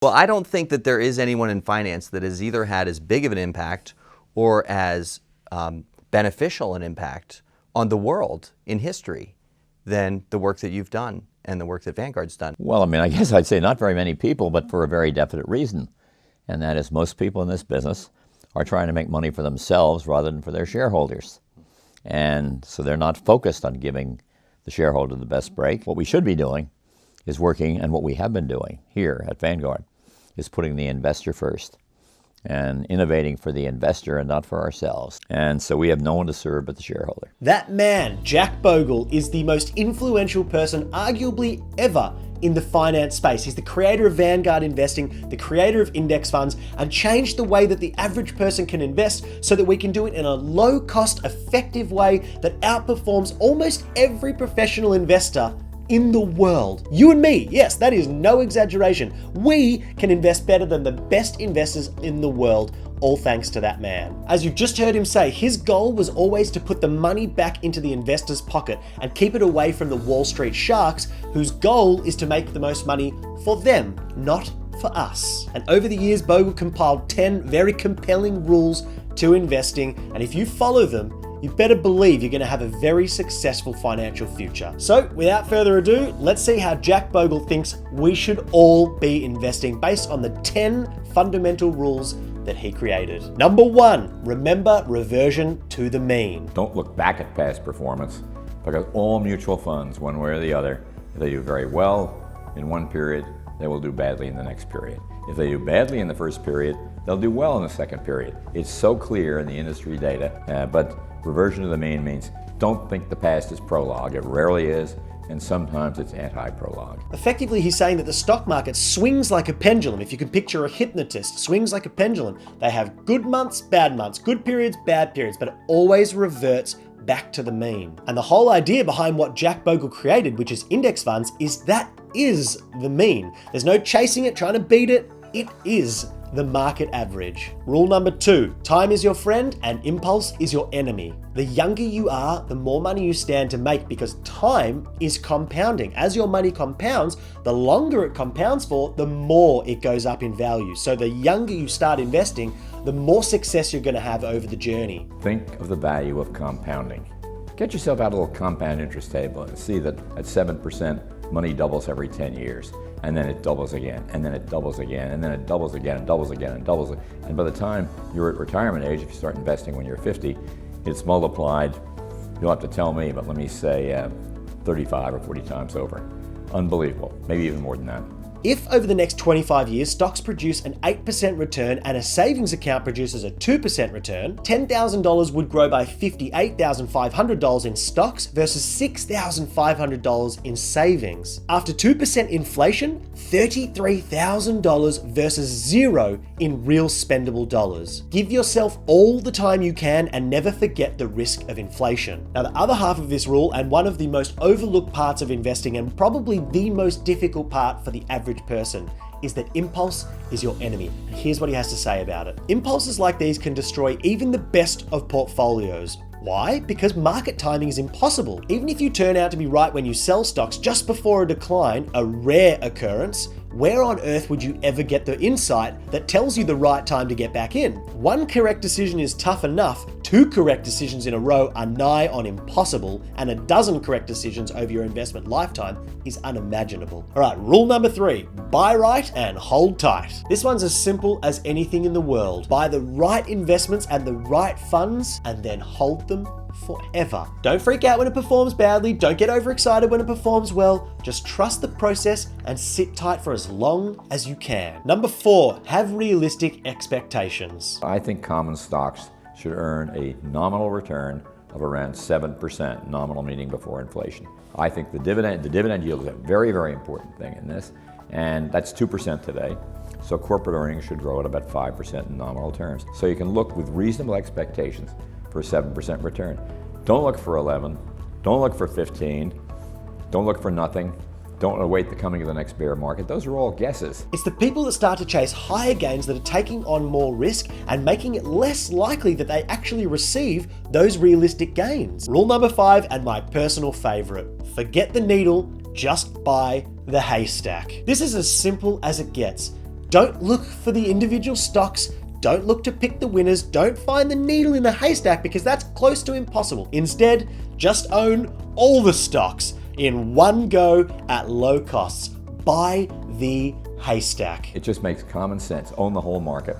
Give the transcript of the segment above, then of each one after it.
Well, I don't think that there is anyone in finance that has either had as big of an impact or as beneficial an impact on the world in history than the work that you've done and the work that Vanguard's done. Well, I mean, I guess I'd say not very many people, but for a very definite reason. And that is most people in this business are trying to make money for themselves rather than for their shareholders. And so they're not focused on giving the shareholder the best break. What we should be doing is working, and what we have been doing here at Vanguard, is putting the investor first and innovating for the investor and not for ourselves. And so we have no one to serve but the shareholder. That man, Jack Bogle, is the most influential person arguably ever in the finance space. He's the creator of Vanguard Investing, the creator of index funds, and changed the way that the average person can invest so that we can do it in a low-cost, effective way that outperforms almost every professional investor in the world. You and me, yes, that is no exaggeration. We can invest better than the best investors in the world, all thanks to that man. As you just heard him say, his goal was always to put the money back into the investor's pocket and keep it away from the Wall Street sharks, whose goal is to make the most money for them, not for us. And over the years, Bogle compiled 10 very compelling rules to investing, and if you follow them, you better believe you're going to have a very successful financial future. So without further ado, let's see how Jack Bogle thinks we should all be investing based on the 10 fundamental rules that he created. Number 1, remember reversion to the mean. Don't look back at past performance, because all mutual funds, one way or the other, if they do very well in one period, they will do badly in the next period. If they do badly in the first period, they'll do well in the second period. It's so clear in the industry data, but reversion to the mean means don't think the past is prologue. It rarely is, and sometimes it's anti-prologue. Effectively, he's saying that the stock market swings like a pendulum. If you can picture a hypnotist, swings like a pendulum. They have good months, good periods, bad periods, but it always reverts back to the mean. And the whole idea behind what Jack Bogle created, which is index funds, is that is the mean. There's no chasing it, trying to beat it. It is the market average. Rule number 2, time is your friend and impulse is your enemy. The younger you are, the more money you stand to make, because time is compounding. As your money compounds, the longer it compounds for, the more it goes up in value. So the younger you start investing, the more success you're going to have over the journey. Think of the value of compounding. Get yourself out a little compound interest table and see that at 7%, money doubles every 10 years. And then it doubles again, and then it doubles again, and then it doubles again, and doubles again, and doubles again. And by the time you're at retirement age, if you start investing when you're 50, it's multiplied, you'll have to tell me, but let me say 35 or 40 times over. Unbelievable, maybe even more than that. If over the next 25 years, stocks produce an 8% return and a savings account produces a 2% return, $10,000 would grow by $58,500 in stocks versus $6,500 in savings. After 2% inflation, $33,000 versus 0 in real spendable dollars. Give yourself all the time you can and never forget the risk of inflation. Now, the other half of this rule, and one of the most overlooked parts of investing and probably the most difficult part for the average person, is that impulse is your enemy. And here's what he has to say about it. Impulses like these can destroy even the best of portfolios. Why? Because market timing is impossible. Even if you turn out to be right when you sell stocks just before a decline, a rare occurrence, where on earth would you ever get the insight that tells you the right time to get back in? One correct decision is tough enough, 2 correct decisions in a row are nigh on impossible, and a dozen correct decisions over your investment lifetime is unimaginable. All right, rule number 3, buy right and hold tight. This one's as simple as anything in the world. Buy the right investments and the right funds, and then hold them forever. Don't freak out when it performs badly. Don't get overexcited when it performs well. Just trust the process and sit tight for as long as you can. Number 4, have realistic expectations. I think common stocks should earn a nominal return of around 7%, nominal meaning before inflation. I think the dividend yield is a very, very important thing in this, and that's 2% today. So corporate earnings should grow at about 5% in nominal terms. So you can look with reasonable expectations for a 7% return. Don't look for 11, don't look for 15, don't look for nothing, don't await the coming of the next bear market. Those are all guesses. It's the people that start to chase higher gains that are taking on more risk and making it less likely that they actually receive those realistic gains. Rule number 5, and my personal favorite, forget the needle, just buy the haystack. This is as simple as it gets. Don't look for the individual stocks. Don't look to pick the winners. Don't find the needle in the haystack because that's close to impossible. Instead, just own all the stocks in one go at low costs. Buy the haystack. It just makes common sense. Own the whole market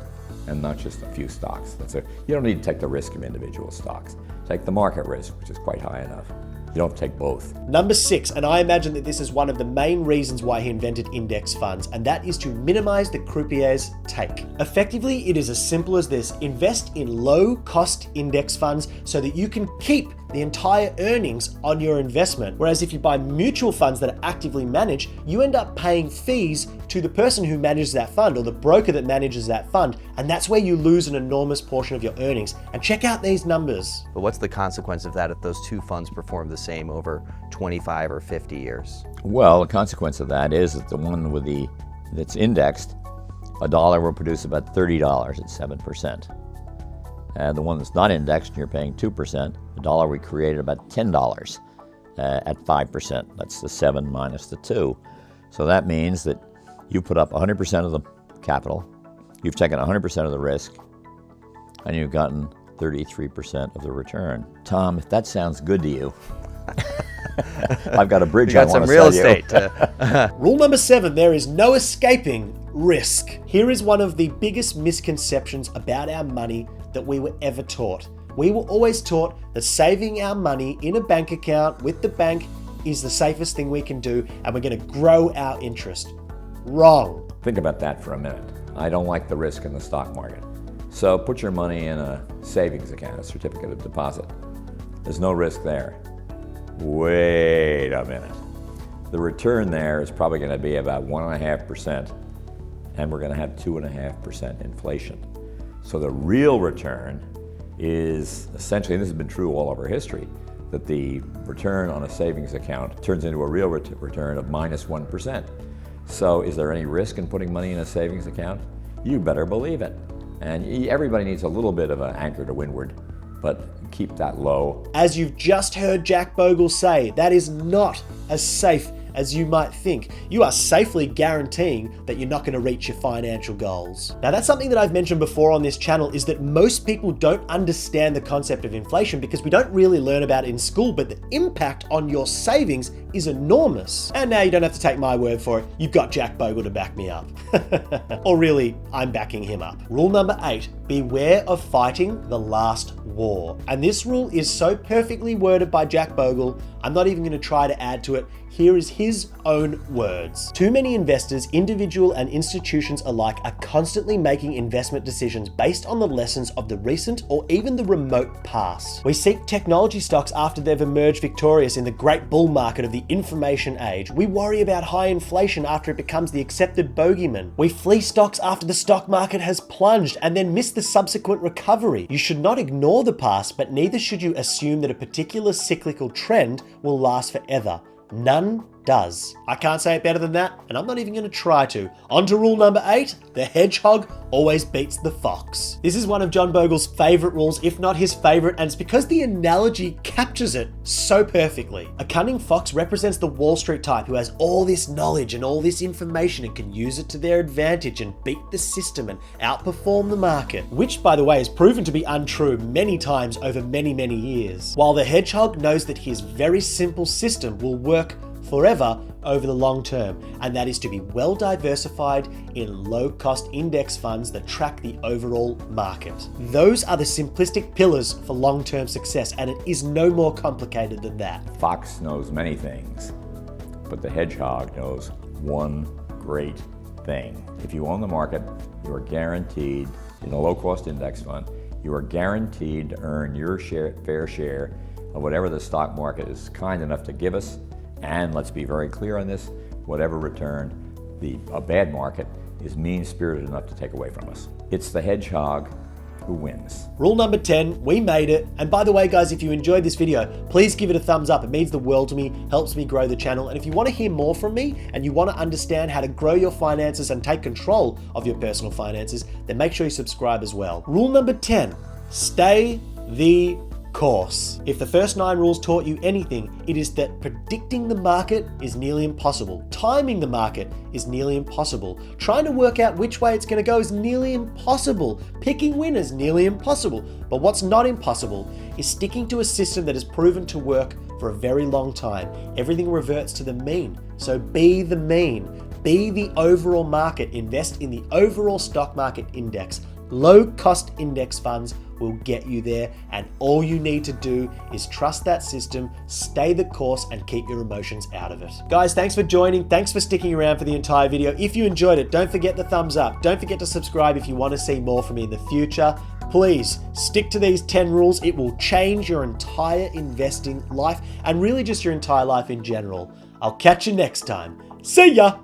and not just a few stocks. You don't need to take the risk of individual stocks. Take the market risk, which is quite high enough. You don't have to take both. Number 6, and I imagine that this is one of the main reasons why he invented index funds, and that is to minimize the croupier's take. Effectively, it is as simple as this. Invest in low-cost index funds so that you can keep the entire earnings on your investment. Whereas if you buy mutual funds that are actively managed, you end up paying fees to the person who manages that fund or the broker that manages that fund, and that's where you lose an enormous portion of your earnings. And check out these numbers. But what's the consequence of that if those two funds perform the same over 25 or 50 years? Well, the consequence of that is that the one that's indexed, a dollar will produce about $30 at 7%. And the one that's not indexed, and you're paying 2%, the dollar we created about $10 at 5%. That's the 7 minus the 2. So that means that you put up 100% of the capital, you've taken 100% of the risk, and you've gotten 33% of the return. Tom, if that sounds good to you, I've got a bridge I want to sell you. Got some real estate. Rule number 7, there is no escaping risk. Here is one of the biggest misconceptions about our money that we were ever taught. We were always taught that saving our money in a bank account with the bank is the safest thing we can do, and we're going to grow our interest. Wrong. Think about that for a minute. I don't like the risk in the stock market. So put your money in a savings account, a certificate of deposit. There's no risk there. Wait a minute. The return there is probably going to be about 1.5%, and we're going to have 2.5% inflation. So the real return is essentially, and this has been true all over history, that the return on a savings account turns into a real return of minus 1%. So is there any risk in putting money in a savings account? You better believe it. And everybody needs a little bit of an anchor to windward, but keep that low. As you've just heard Jack Bogle say, that is not as safe as you might think. You are safely guaranteeing that you're not going to reach your financial goals. Now, that's something that I've mentioned before on this channel, is that most people don't understand the concept of inflation because we don't really learn about it in school, but the impact on your savings is enormous. And now you don't have to take my word for it. You've got Jack Bogle to back me up. Or really, I'm backing him up. Rule number 8, beware of fighting the last war. And this rule is so perfectly worded by Jack Bogle, I'm not even going to try to add to it. Here is his own words. Too many investors, individual and institutions alike, are constantly making investment decisions based on the lessons of the recent or even the remote past. We seek technology stocks after they've emerged victorious in the great bull market of the information age. We worry about high inflation after it becomes the accepted bogeyman. We flee stocks after the stock market has plunged and then miss the subsequent recovery. You should not ignore the past, but neither should you assume that a particular cyclical trend will last forever. None does. I can't say it better than that, and I'm not even going to try to. On to rule number 8, the hedgehog always beats the fox. This is one of John Bogle's favorite rules, if not his favorite, and it's because the analogy captures it so perfectly. A cunning fox represents the Wall Street type who has all this knowledge and all this information and can use it to their advantage and beat the system and outperform the market, which, by the way, is proven to be untrue many times over many, many years. While the hedgehog knows that his very simple system will work forever over the long term, and that is to be well diversified in low-cost index funds that track the overall market. Those are the simplistic pillars for long-term success, and it is no more complicated than that. Fox knows many things, but the hedgehog knows one great thing. If you own the market, you are guaranteed, in a low-cost index fund, you are guaranteed to earn your fair share of whatever the stock market is kind enough to give us. And let's be very clear on this, whatever return a bad market is mean-spirited enough to take away from us. It's the hedgehog who wins. Rule number 10, we made it. And by the way, guys, if you enjoyed this video, please give it a thumbs up. It means the world to me, helps me grow the channel. And if you want to hear more from me and you want to understand how to grow your finances and take control of your personal finances, then make sure you subscribe as well. Rule number 10, stay the course. If the first 9 rules taught you anything, it is that predicting the market is nearly impossible. Timing the market is nearly impossible. Trying to work out which way it's going to go is nearly impossible. Picking winners nearly impossible. But what's not impossible is sticking to a system that has proven to work for a very long time. Everything reverts to the mean. So be the mean. Be the overall market. Invest in the overall stock market index. Low-cost index funds will get you there, and all you need to do is trust that system, stay the course, and keep your emotions out of it. Guys, thanks for joining. Thanks for sticking around for the entire video. If you enjoyed it, don't forget the thumbs up. Don't forget to subscribe if you want to see more from me in the future. Please stick to these 10 rules. It will change your entire investing life and really just your entire life in general. I'll catch you next time. See ya!